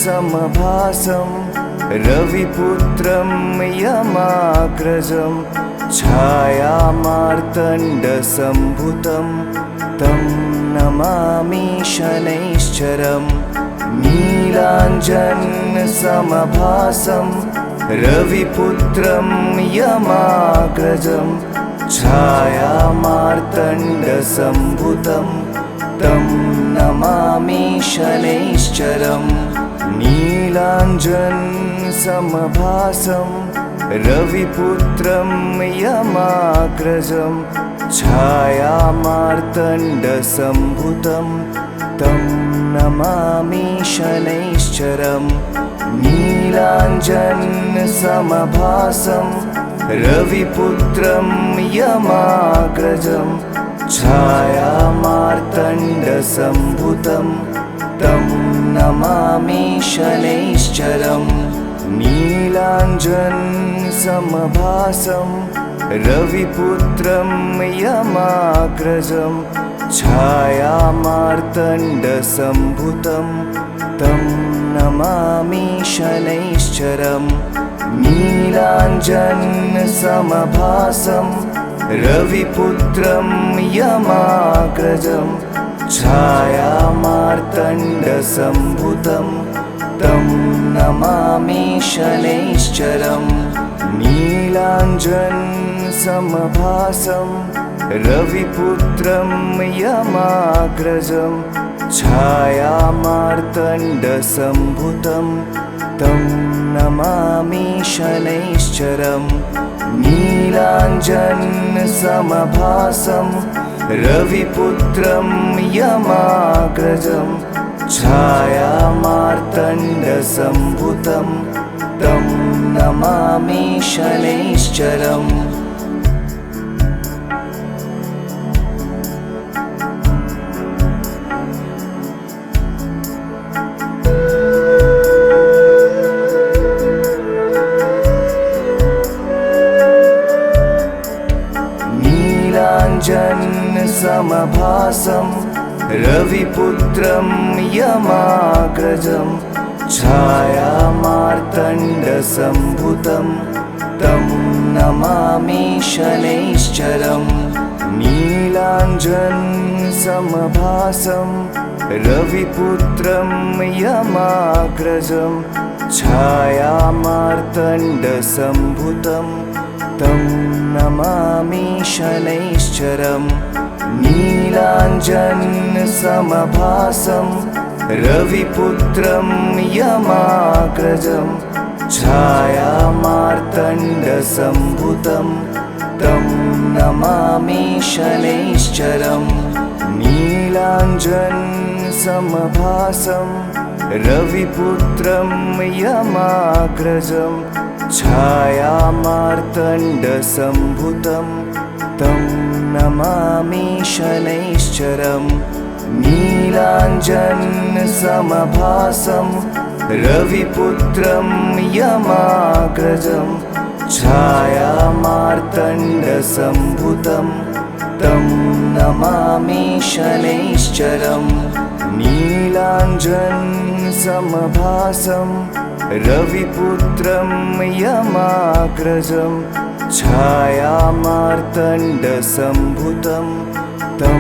समभासं रविपुत्रं यमाग्रजं छायामार्तण्डसम्भुतं तं नमामि शनैश्चरम् नीलाञ्जनसमभासं रविपुत्रं यमाग्रजं छायामार्तण्डसम्भुतं तं नमामि शनैश्चरम् नीलाञ्जनसमभासं रविपुत्रं यमाग्रजं छायामार्तण्डसम्भुतं तं नमामि शनैश्चरम् नीलाञ्जनसमभासं रविपुत्रं यमाग्रजं छायामार्तण्डसम्भुतं तं नमामि शनैश्चरम् नीलाञ्जनसमभासं रविपुत्रं यमाग्रजं छायामार्तण्डसम्भुतं तं नमामि शनैश्चरम् नीलाञ्जनसमभासं रविपुत्रं यमाग्रजं छायामार्तण्डसम्भुतं तं नमामि शनैश्चरम् नीलाञ्जनसमभासं रविपुत्रं यमाग्रजं छायामार्तण्डसम्भुतं तं नमामि शनैश्चरम् नीलाञ्जनसमभासं रविपुत्रं यमाग्रजं छायामार्तण्डसम्भुतं तं नमामि शनैश्चरम् नीलाञ्जनसमभासं रविपुत्रं यमाग्रजं छायामार्तण्डसम्भुतं तं नमामि शनैश्चरम् नीलाञ्जनसमभासं रविपुत्रं यमाग्रजं छायामार्तण्डसम्भुतं तं नमामि शनैश्चरम् नीलाञ्जनसमभासं रविपुत्रं यमाग्रजं छायामार्तण्डसम्भुतं तं नमामि शनैश्चरम् नीलाञ्जनसमभासं रविपुत्रं यमाग्रजं छायामार्तण्डसम्भुतं तं नमामि शनैश्चरम् नीलाञ्जनसमभासं रविपुत्रं यमाग्रजं छायामार्तण्डसम्भुतं तं नमामि शनैश्चरम् नीलाञ्जनसमभासं रविपुत्रं यमाग्रजं छायामार्तण्डसम्भुतं तं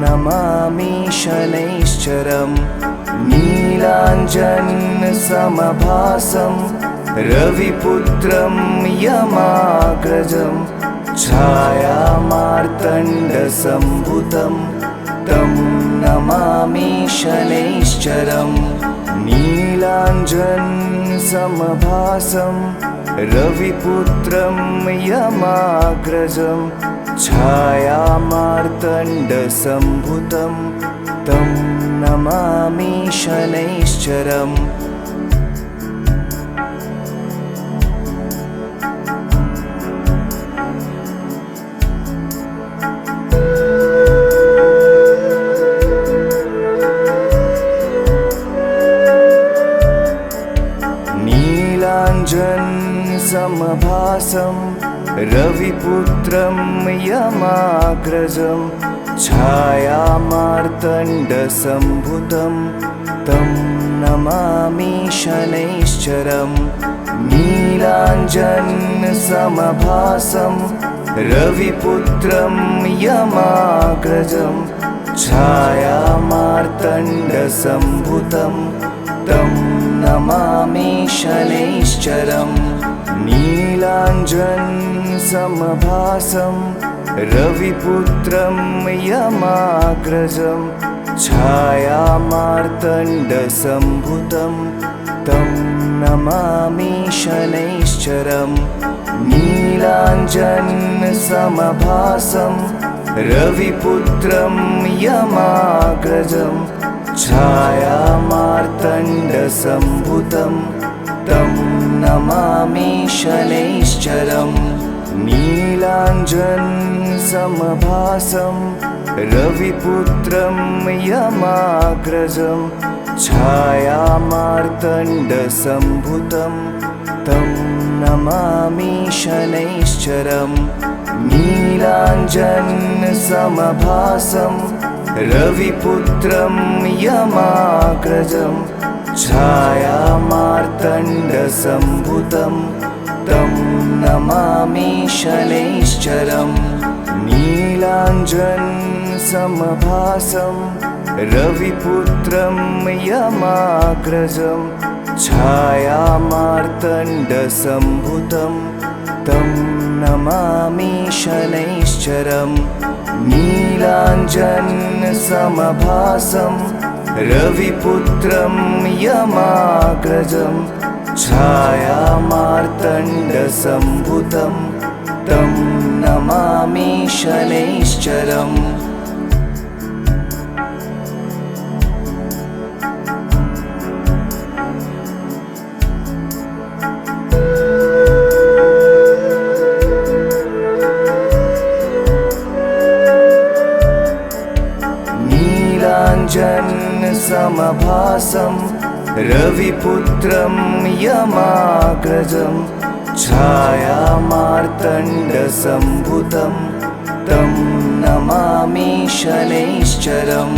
नमामि शनैश्चरम् नीलाञ्जनसमभासं रविपुत्रं यमाग्रजं छायामार्तण्डसम्भुतं तं नमामि शनैश्चरम् नीलाञ्जनसमभासं रविपुत्रं यमाग्रजं छायामार्तण्डसम्भुतं तं नमामि शनैश्चरम् नीलाञ्जनसमभासं रविपुत्रं यमाग्रजं छायामार्तण्डसम्भुतं तं नमामि शनैश्चरम् नीलाञ्जनसमभासं रविपुत्रं यमाग्रजं छायामार्तण्डसम्भुतं तं नमामि शनैश्चरम् नीलाञ्जनसमभासं रविपुत्रं यमाग्रजं छायामार्तण्डसम्भुतं तं नमामि शनैश्चरम् नीलाञ्जनसमभासं रविपुत्रं यमाग्रजं छायामार्तण्डसम्भुतं तं नमामि शनैश्चरम् नीलाञ्जनसमभासं रविपुत्रं यमाग्रजं छायामार्तण्डसम्भुतं तं नमामि शनैश्चरम् नीलाञ्जनसमभासं रविपुत्रं यमाग्रजं छायामार्तण्डसम्भुतं तं नमामि शनैश्चरम् नीलाञ्जनसमभासं रविपुत्रं यमाग्रजं छायामार्तण्डसम्भुतं तं नमामि शनैश्चरम् नीलाञ्जनसमभासं रविपुत्रं यमाग्रजं छायामार्तण्डसम्भुतं तं नमामि शनैश्चरम् नीलाञ्जनसमभासं रविपुत्रं यमाग्रजं छायामार्तण्डसम्भुतं तं नमामि शनैश्चरम्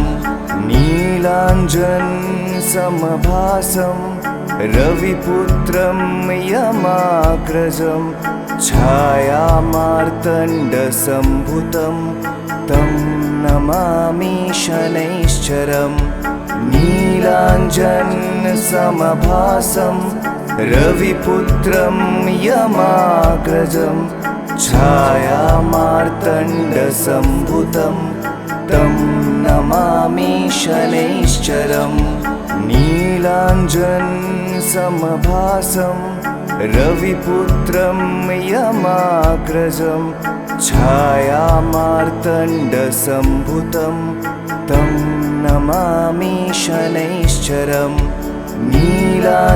नीलाञ्जनसमभासं रविपुत्रं यमाग्रजं छायामार्तण्डसम्भुतं तं नमामि शनैश्चरम् नीलाञ्जनसमभासं रविपुत्रं यमाग्रजं छायामार्तण्डसम्भुतं तं नमामि शनैश्चरम् नीलाञ्जनसमभासं रविपुत्रं यमाग्रजं छायामार्तण्डसम्भुतं तं नमामि शनैश्चरम् नीलाञ्जनसमभासं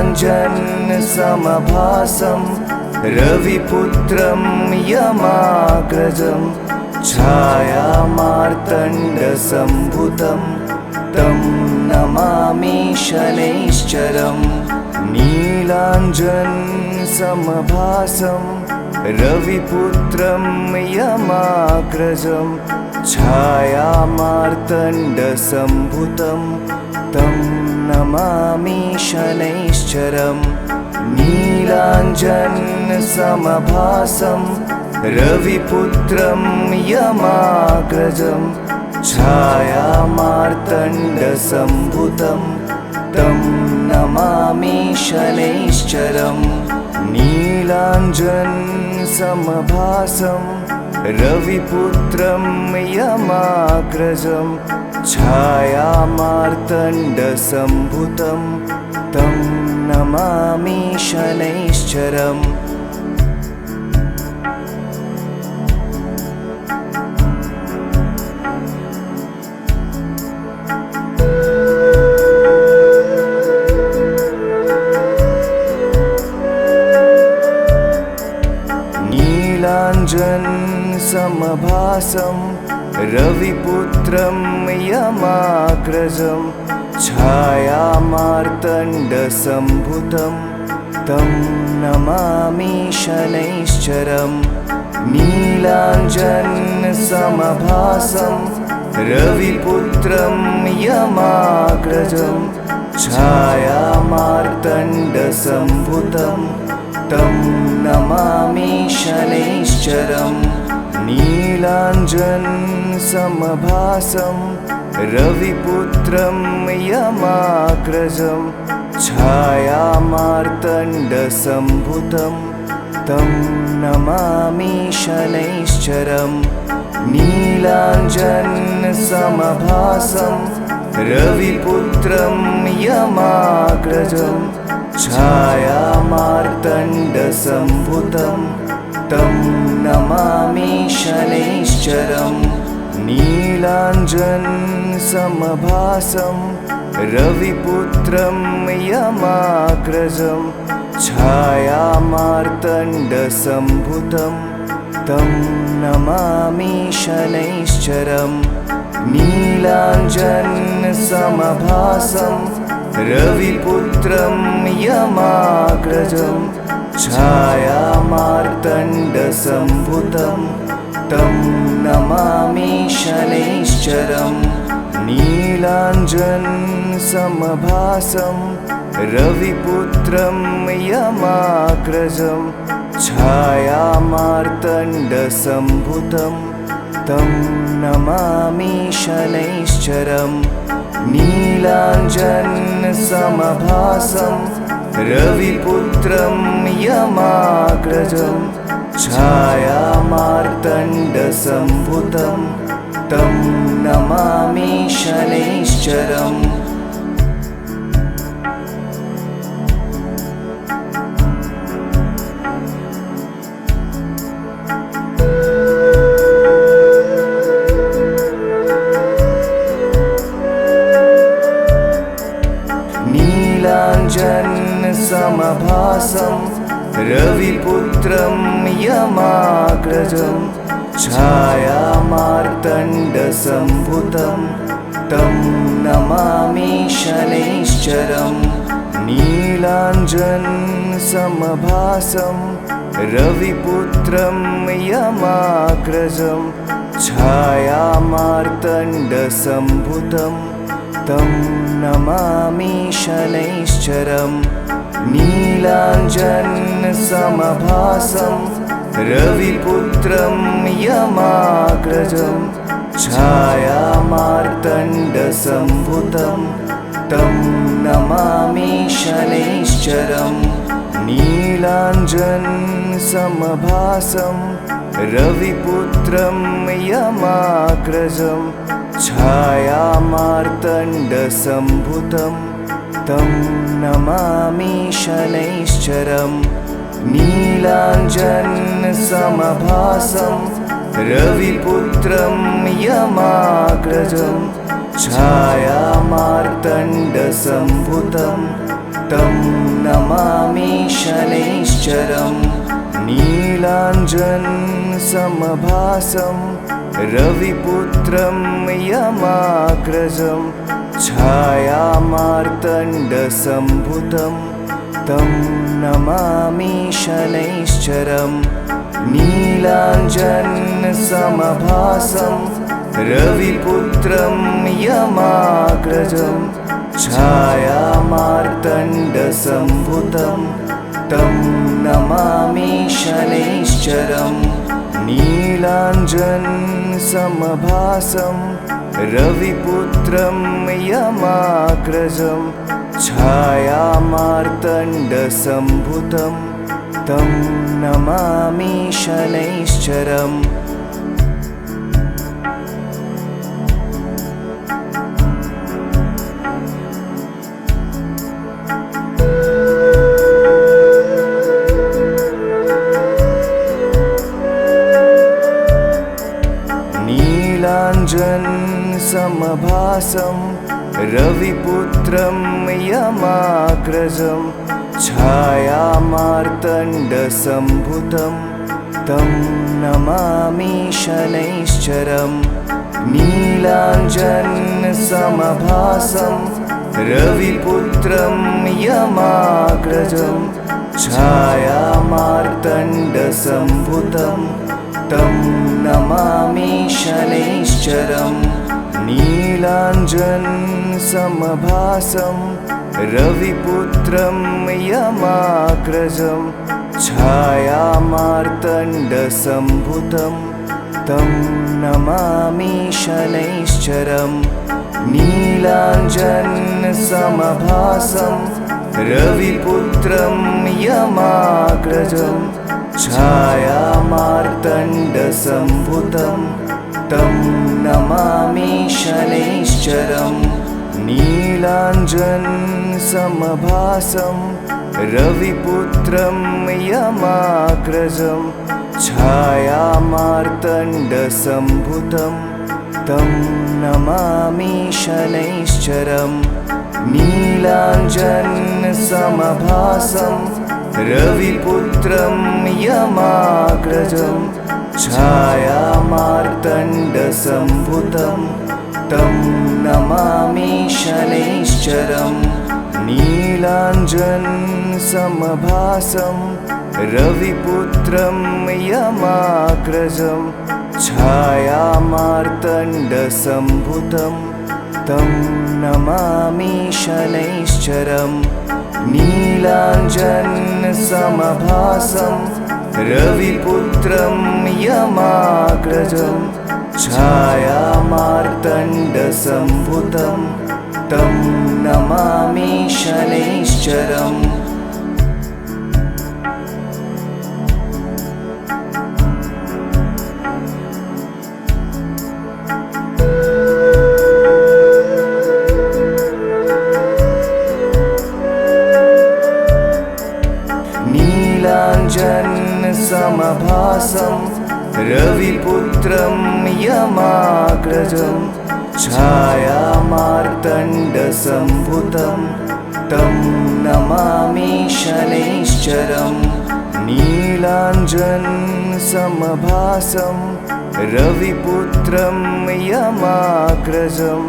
रविपुत्रं यमाग्रजं छायामार्तण्डसम्भुतं तं नमामि शनैश्चरम् नीलाञ्जनसमभासं रविपुत्रं यमाग्रजं छायामार्तण्डसम्भुतं तं नमामि शनैश्चरम् नीलाञ्जनसमभासं रविपुत्रं यमाग्रजं छायामार्तण्डसम्भुतं तं नमामि शनैश्चरम् नीलाञ्जनसमभासं रविपुत्रं यमाग्रजं छायामार्तण्डसम्भुतं तं नमामि शनैश्चरम् नीलाञ्जनसमभासं रविपुत्रं यमाग्रजं छायामार्तण्डसम्भुतं तं नमामि शनैश्चरम् नीलाञ्जनसमभासं रविपुत्रं यमाग्रजं छायामार्तण्डसम्भुतं तं नमामि शनैश्चरम् नीलाञ्जनसमभासं रविपुत्रं यमाग्रजं छायामार्तण्डसम्भुतं तं नमामि शनैश्चरम् नीलाञ्जनसमभासं रविपुत्रं यमाग्रजं छायामार्तण्डसम्भुतं तं नमामि शनैश्चरम् नीलाञ्जनसमभासं रविपुत्रं यमाग्रजं छायामार्तण्डसम्भुतं तं नमामि शनैश्चरम् नीलाञ्जनसमभासं रविपुत्रं यमाग्रजं छायामार्तण्डसम्भुतं तं नमामि शनैश्चरम् नीलाञ्जनसमभासं रविपुत्रं यमाग्रजं छायामार्तण्डसम्भुतं तं नमामि शनैश्चरम् नीलाञ्जनसमभासं रविपुत्रं यमाग्रजं छायामार्तण्डसम्भुतं तं नमामि शनैश्चरम् नीलाञ्जनसमभासं रविपुत्रं यमाग्रजं छायामार्तण्डसम्भुतं तं नमामि शनैश्चरम् नीलाञ्जनसमभासं रविपुत्रं यमाग्रजं छायामार्तण्डसम्भुतं तं नमामि शनैश्चरम् नीलाञ्जनसमभासं रविपुत्रं यमाग्रजं छायामार्तण्डसम्भुतं तं नमामि शनैश्चरम् नीलाञ्जनसमभासं रविपुत्रं यमाग्रजं छायामार्तण्डसम्भुतं तं नमामि शनैश्चरम् नीलाञ्जनसमभासं रविपुत्रं यमाग्रजं छायामार्तण्डसम्भुतं तं नमामि शनैश्चरम् नीलाञ्जनसमभासं रविपुत्रं यमाग्रजं छायामार्तण्डसम्भुतं तं नमामि शनैश्चरम् नीलाञ्जनसमभासं रविपुत्रं यमाग्रजं छायामार्तण्डसम्भुतं तं नमामि शनैश्चरम् नीलाञ्जनसमभासं रविपुत्रं यमाग्रजं छायामार्तण्डसम्भुतं तं नमामि शनैश्चरम् नीलाञ्जनसमभासं रविपुत्रं यमाग्रजं छायामार्तण्डसम्भुतं तं नमामि शनैश्चरम् नीलाञ्जनसमभासं रविपुत्रं यमाग्रजं छायामार्तण्डसम्भुतं तं नमामि शनैश्चरम् नीलाञ्जनसमभासं रविपुत्रं यमाग्रजं छायामार्तण्डसम्भुतं तं नमामि शनैश्चरम् नीलाञ्जनसमभासं रविपुत्रं यमाग्रजं छायामार्तण्डसम्भुतं तं नमामि शनैश्चरम् नीलाञ्जनसमभासं रविपुत्रं यमाग्रजं छायामार्तण्डसम्भुतं तं नमामि शनैश्चरम् नीलाञ्जनसमभासं रविपुत्रं यमाग्रजं छायामार्तण्डसम्भुतं तं नमामि शनैश्चरम् नीलाञ्जनसमभासं रविपुत्रं यमाग्रजं छायामार्तण्डसम्भुतं तं नमामि शनैश्चरम् नीलाञ्जनसमभासं रविपुत्रं यमाग्रजं छायामार्तण्डसम्भुतं तं नमामि शनैश्चरम् नीलाञ्जनसमभासं रविपुत्रं यमाग्रजं छायामार्तण्डसम्भुतं तं नमामि शनैश्चरम् नीलाञ्जनसमभासं रविपुत्रं यमाग्रजं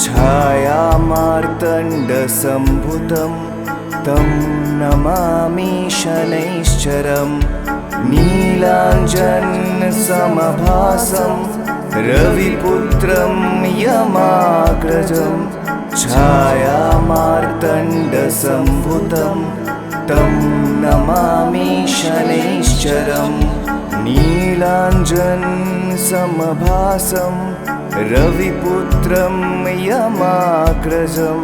छायामार्तण्डसम्भुतं तं नमामि शनैश्चरम् नीलाञ्जनसमभासं रविपुत्रं यमाग्रजं छायामार्तण्डसम्भुतं तं नमामि शनैश्चरम् नीलाञ्जनसमभासं रविपुत्रं यमाग्रजं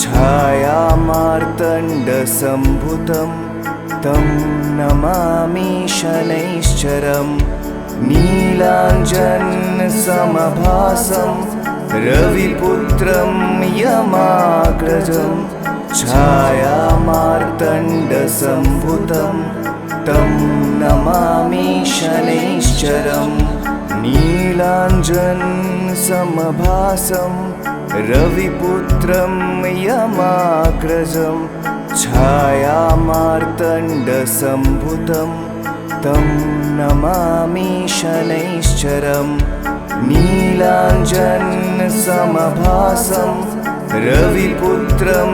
छायामार्तण्डसम्भुतं तं नमामि शनैश्चरम् नीलाञ्जनसमभासं रविपुत्रं यमाग्रजं छायामार्तण्डसम्भुतं तं नमामि शनैश्चरम् नीलाञ्जनसमभासं रविपुत्रं यमाग्रजं छायामार्तण्डसम्भुतं तं नमामि शनैश्चरम् नीलाञ्जनसमभासं रविपुत्रं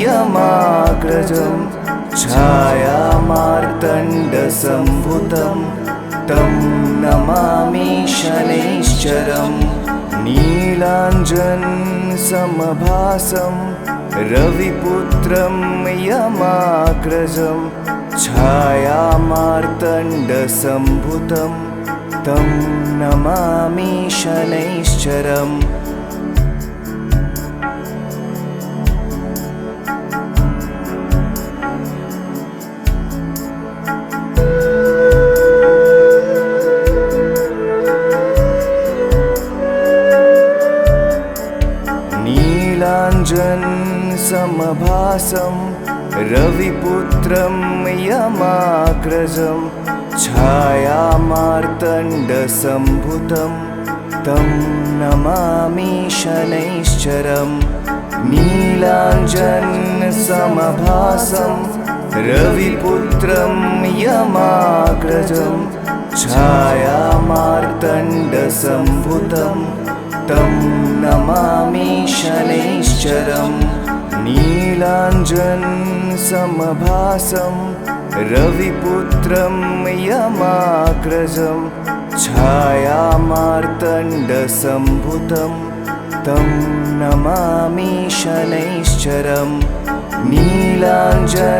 यमाग्रजं छायामार्तण्डसम्भुतं तं नमामि शनैश्चरम् नीलाञ्जनसमभासं रविपुत्रं यमाग्रजं छायामार्तण्डसम्भुतं तं नमामि शनैश्चरम् नीलाञ्जनसमभासं रविपुत्रं यमाग्रजं छायामार्तण्डसम्भुतं तं नमामि शनैश्चरम् नीलाञ्जनसमभासं रविपुत्रं यमाग्रजं छायामार्तण्डसम्भुतं तं नमामि शनैश्चरम् नीलाञ्जनसमभासं रविपुत्रं यमाग्रजं छायामार्तण्डसम्भुतं तं नमामि शनैश्चरम् नीलाञ्जनसमभासं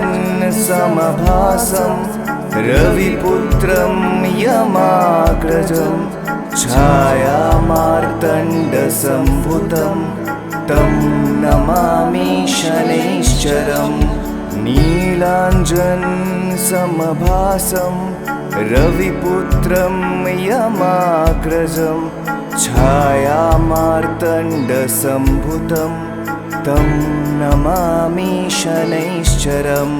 रविपुत्रं यमाग्रजं छायामार्तण्डसम्भुतं तं नमामि शनैश्चरम् नीलाञ्जनसमभासं रविपुत्रं यमाग्रजं छायामार्तण्डसम्भुतं तं नमामि शनैश्चरम्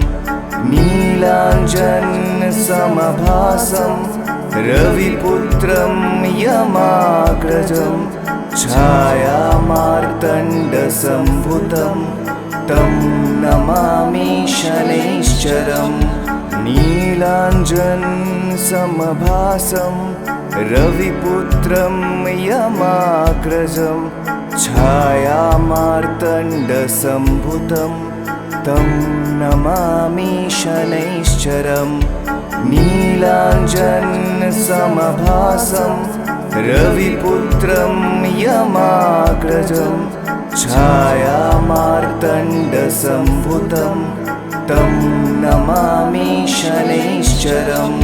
नीलाञ्जनसमभासं रविपुत्रं यमाग्रजं छायामार्तण्डसम्भुतं तं नमामि शनैश्चरम् नीलाञ्जनसमभासं रविपुत्रं यमाग्रजं छायामार्तण्डसम्भुतं तं नमामि शनैश्चरम् नीलाञ्जनसमभासं रविपुत्रं यमाग्रजं छायामार्तण्डसम्भुतं तं नमामि शनैश्चरम्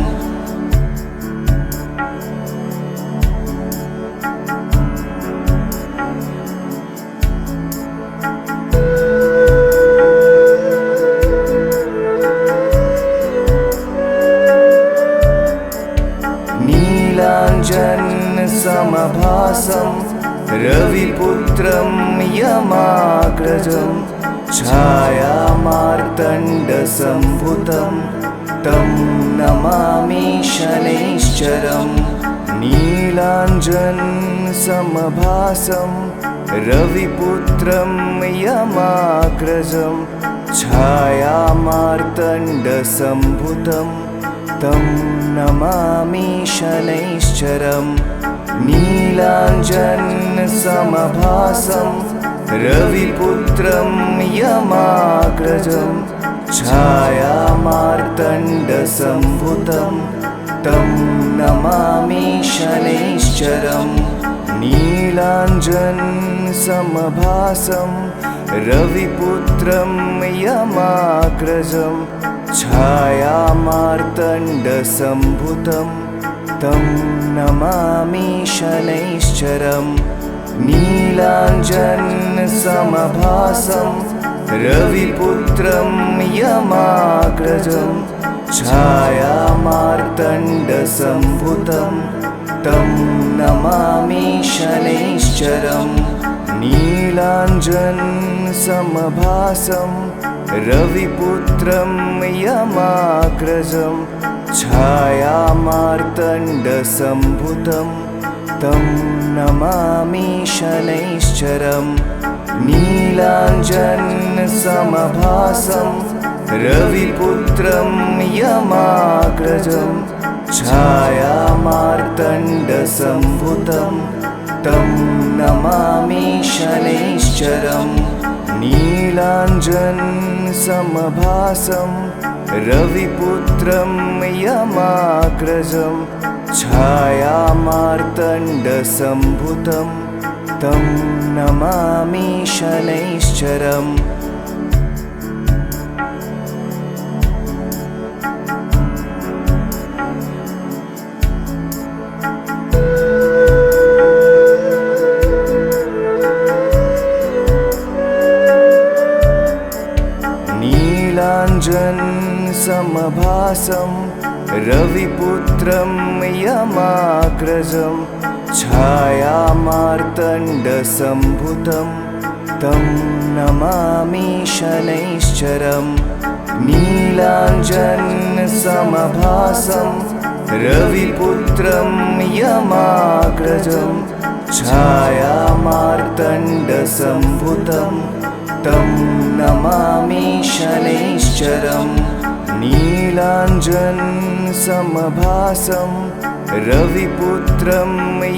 नीलाञ्जनसमभासं रविपुत्रं यमाग्रजं छायामार्तण्डसम्भुतं तं नमामि शनैश्चरम् नीलाञ्जनसमभासं रविपुत्रं यमाग्रजं छायामार्तण्डसम्भुतं तं नमामि शनैश्चरम् नीलाञ्जनसमभासं रविपुत्रं यमाग्रजं छायामार्तण्डसम्भुतं तं नमामि शनैश्चरम् नीलाञ्जनसमभासं रविपुत्रं यमाग्रजं छायामार्तण्डसम्भुतं तं नमामि शनैश्चरम् नीलाञ्जनसमभासं रविपुत्रं यमाग्रजं छायामार्तण्डसम्भुतं तं नमामि शनैश्चरम् नीलाञ्जनसमभासं रविपुत्रं यमाग्रजं छायामार्तण्डसम्भुतं तं नमामि शनैश्चरम् नीलाञ्जनसमभासं रविपुत्रं यमाग्रजं छायामार्तण्डसम्भुतं तं नमामि शनैश्चरम् नीलाञ्जनसमभासं रविपुत्रं यमाग्रजं छायामार्तण्डसम्भुतं तं नमामि शनैश्चरम् नीलाञ्जनसमभासं रविपुत्रं यमाग्रजं छायामार्तण्डसम्भुतं तं नमामि शनैश्चरम् नीलाञ्जनसमभासं रविपुत्रं यमाग्रजं छायामार्तण्डसम्भुतं तं नमामि शनैश्चरम् नीलाञ्जनसमभासं रविपुत्रं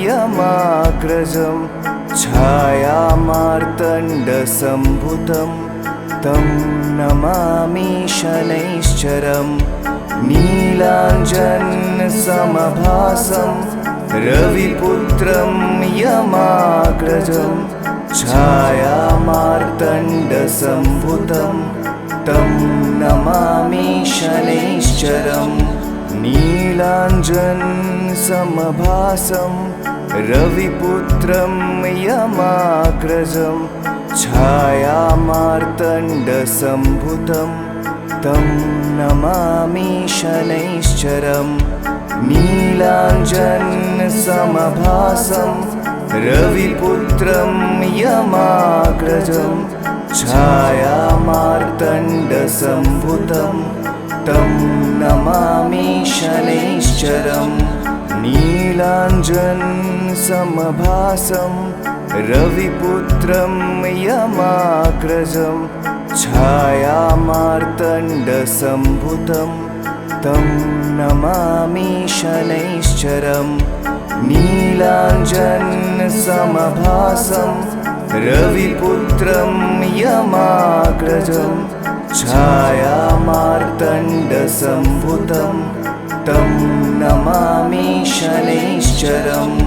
यमाग्रजं छायामार्तण्डसम्भुतं तं नमामि शनैश्चरम् नीलाञ्जनसमभासं रविपुत्रं यमाग्रजं छायामार्तण्डसम्भुतं तं नमामि शनैश्चरम् नीलाञ्जनसमभासं रविपुत्रं यमाग्रजं छायामार्तण्डसम्भुतं तं नमामि शनैश्चरम् नीलाञ्जनसमभासं रविपुत्रं यमाग्रजं छायामार्तण्डसम्भुतं तं नमामि शनैश्चरम् नीलाञ्जनसमभासं रविपुत्रं यमाग्रजं छायामार्तण्डसम्भुतं तं नमामि शनैश्चरम् नीलाञ्जनसमभासं रविपुत्रं यमाग्रजं छायामार्तण्डसम्भुतं तं नमामि शनैश्चरम्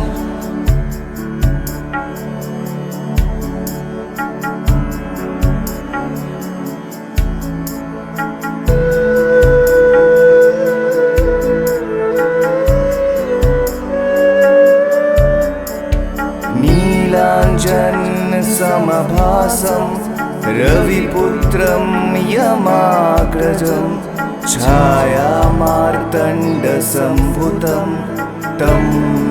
नीलाञ्जनसमभासं रविपुत्रं यमाग्रजं छायामार्तण्डसम्भुतं तं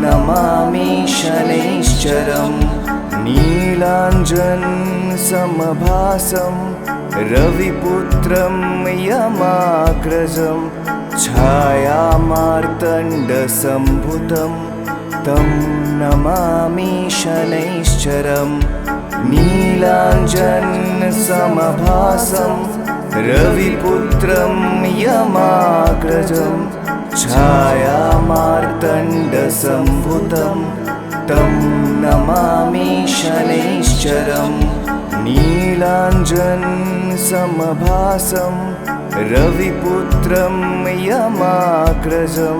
नमामि शनैश्चरम् नीलाञ्जनसमभासं रविपुत्रं यमाग्रजं छायामार्तण्डसम्भुतं तं नमामि शनैश्चरम् नीलाञ्जनसमभासं रविपुत्रं यमाग्रजं छायामार्तण्डसम्भुतं तं नमामि शनैश्चरम् नीलाञ्जनसमभासं रविपुत्रं यमाग्रजं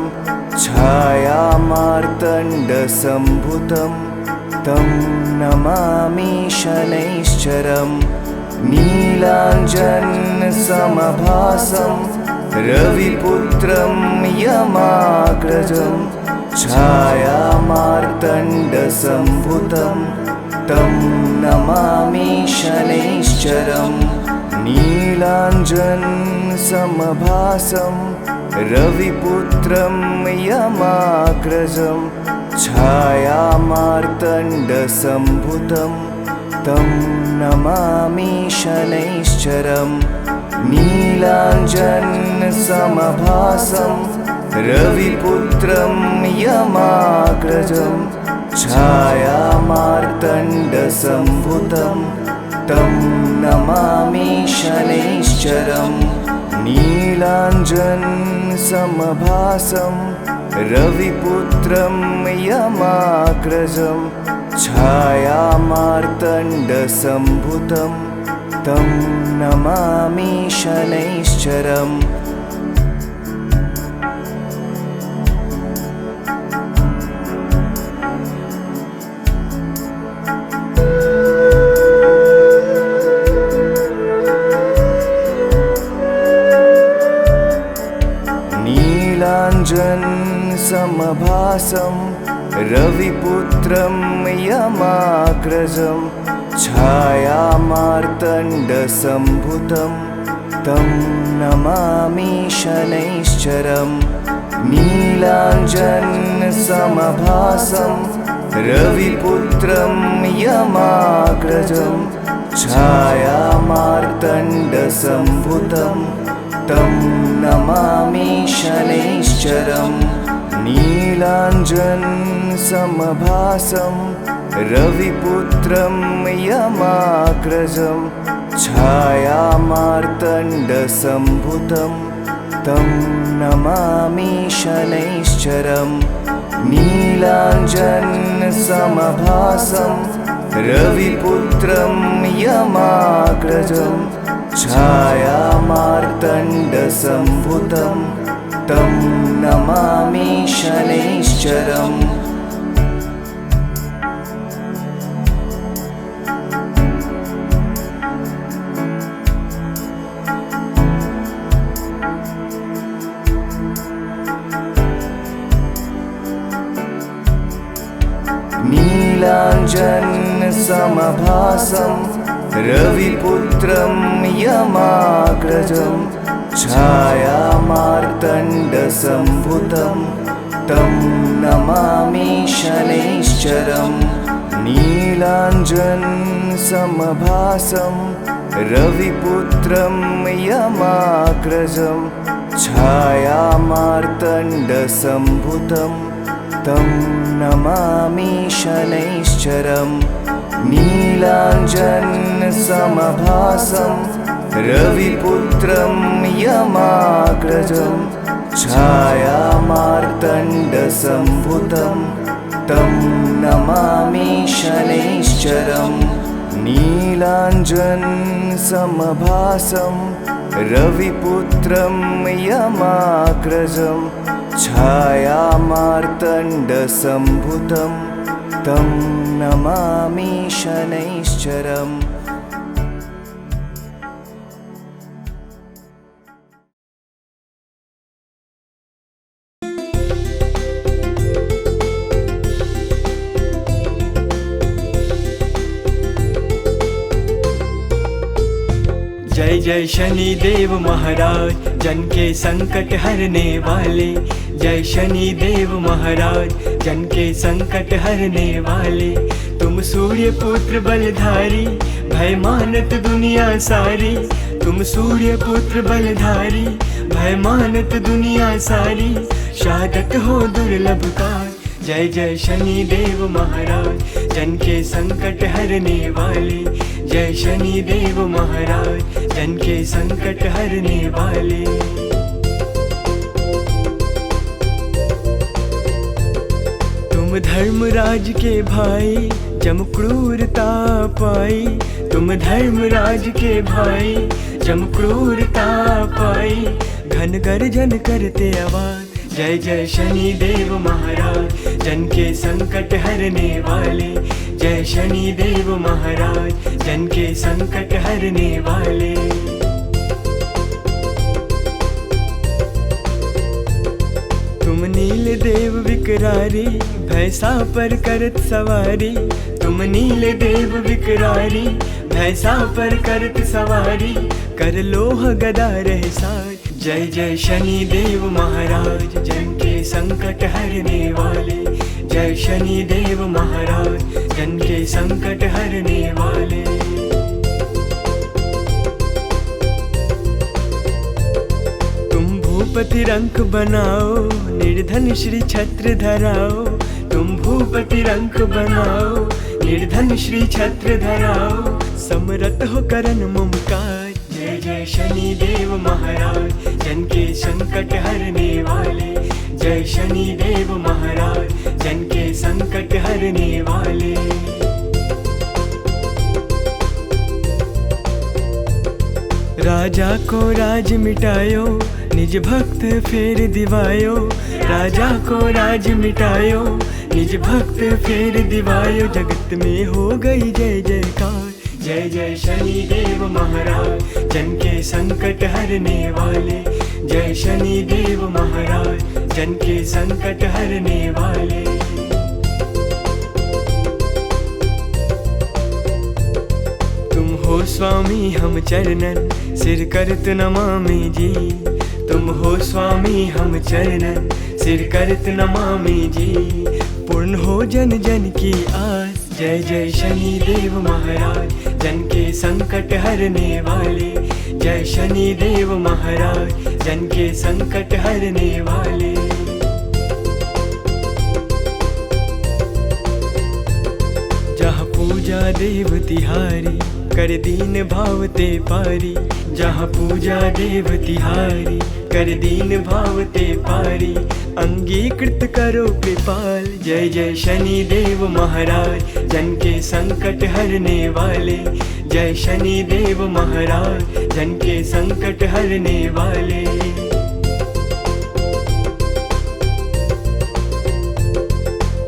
छायामार्तण्डसम्भुतं तं नमामि शनैश्चरम् नीलाञ्जनसमभासं रविपुत्रं यमाग्रजं छायामार्तण्डसम्भुतं तं नमामि शनैश्चरम् नीलाञ्जनसमभासं रविपुत्रं यमाग्रजं छायामार्तण्डसम्भुतं तं नमामि शनैश्चरम् नीलाञ्जनसमभासं रविपुत्रं यमाग्रजं छायामार्तण्डसम्भुतं तं नमामि शनैश्चरम् नीलाञ्जनसमभासं रविपुत्रं यमाग्रजं छायामार्तण्डसम्भुतं तं नमामि शनैश्चरम् नीलाञ्जनसमभासं रविपुत्रं यमाग्रजं छायामार्तण्डसम्भुतं तं नमामि शनैश्चरम् नीलाञ्जनसमभासं रविपुत्रं यमाग्रजं छायामार्तण्डसम्भुतं तं नमामि शनैश्चरम् नीलाञ्जनसमभासं रविपुत्रं यमाग्रजं छायामार्तण्डसम्भुतं तं नमामि शनैश्चरम् नीलाञ्जनसमभासं रविपुत्रं यमाग्रजं छायामार्तण्डसम्भुतं तं नमामि शनैश्चरम् समभासं रविपुत्रं यमाग्रजं छायामार्तण्डसम्भुतं तं नमामि शनैश्चरम् नीलाञ्जनसमभासं रविपुत्रं यमाग्रजं छायामार्तण्डसम्भुतं तं नमामि शनैश्चरम् नीलाञ्जनसमभासं रविपुत्रं यमाग्रजं छायामार्तण्डसम्भुतं तं नमामि शनैश्चरम् नीलाञ्जनसमभासं रविपुत्रं यमाग्रजं छायामार्तण्डसम्भुतं तं नमामि शनैश्चरम्। जय जय शनि देव महाराज, जन के संकट हरने वाले। जय शनि देव महाराज, जन के संकट हरने वाले। तुम सूर्य पुत्र बलधारी, भय मानत दुनिया सारी। तुम सूर्य पुत्र बलधारी, भय मानत दुनिया सारी। शहादत हो दुर्लभ काज, जय जय शनि देव महाराज, जन के संकट हरने वाले। जय शनि देव महाराज, जन के संकट हरने वाले। तुम धर्मराज के भाई, जम क्रूरता पाई। तुम धर्मराज के भाई, जम क्रूरता पाई। घन गर्जन करते आवाज, जय जय शनि देव महाराज, जन के संकट हरने वाले। जय शनि देव महाराज, जन के संकट हरने वाले। तुम नील देव विकरारी, भैंसा पर करत सवारी। तुम नील देव विकरारी, भैंसा पर करत सवारी। कर लोह गदा रहे साज, जय जय शनि देव महाराज, जन के संकट हरने वाले। जय शनि देव महाराज, जन के संकट हरने वाले। तुम भूपति रंक बनाओ, निर्धन श्री छत्र धराओ। तुम भूपति रंक बनाओ, निर्धन श्री छत्र धराओ। समरथ हो करन ममकार, जय जय शनि देव महाराज, जन के संकट हरने वाले। जय शनि देव महाराज, जन के संकट हरने वाले। राजा को राज मिटायो, निज भक्त फेर दिवायो। राजा को राज मिटायो, निज भक्त फेर दिवायो। जगत में हो गई जय जयकार, जय जय शनि देव महाराज, जन के संकट हरने वाले। जय शनि देव महाराज, जन के संकट हरने वाले। तुम हो स्वामी हम चरणन, सिर करत नमामि जी। तुम हो स्वामी हम चरणन, सिर करत नमामि जी। पूर्ण हो जन जन की आस, जय जय शनि देव महाराज, जन के संकट हरने वाले। जय शनि देव महाराज, जन के संकट हरने वाले। जहाँ पूजा देव तिहारी, कर दीन भावते पारी। जहाँ पूजा देव तिहारी, कर दीन भावते पारी। अंगीकृत करो कृपाल, जय जय शनि देव महाराज, जन के संकट हरने वाले। जय शनि देव महाराज, जन के संकट हरने वाले।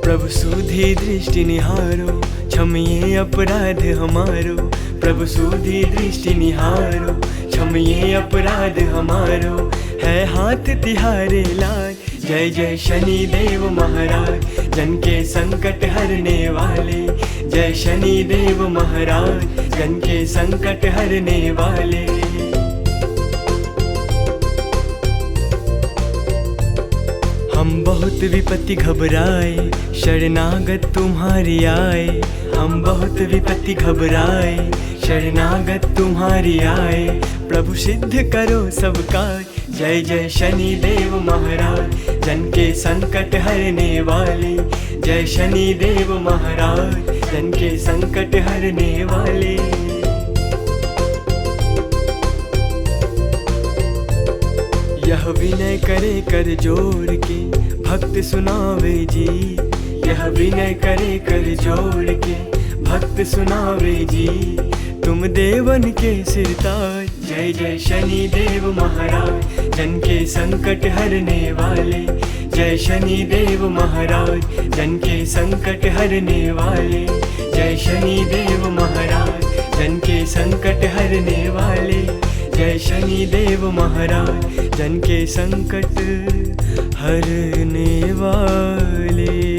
प्रभु सुधी दृष्टि निहारो, क्षमिए अपराध हमारो। प्रभु सुधी दृष्टि निहारो, क्षमिए अपराध हमारो। है हाथ तिहारे लाज, जय जय शनि देव महाराज, जन के संकट हरने वाले। जय शनि देव महाराज, जन के संकट हरने वाले। हम बहुत विपत्ति घबराए, शरणागत तुम्हारी आए। हम बहुत विपत्ति घबराए, शरणागत तुम्हारी आए। प्रभु सिद्ध करो सब काज, जय जय शनि देव महाराज, जन के संकट हरने वाले। जय शनि देव महाराज, जन के संकट हरने वाले। यह विनय करे कर जोड़ के, भक्त सुनावे जी। यह विनय करे कर जोड़ के, भक्त सुनावे जी। तुम देवन के सिरताज, जय जय शनि देव महाराज, जन के संकट हरने वाले। जय शनि देव महाराज, जन के संकट हरने वाले। जय शनि देव महाराज, जन के संकट हरने वाले। जय शनि देव महाराज, जन के संकट हरने वाले।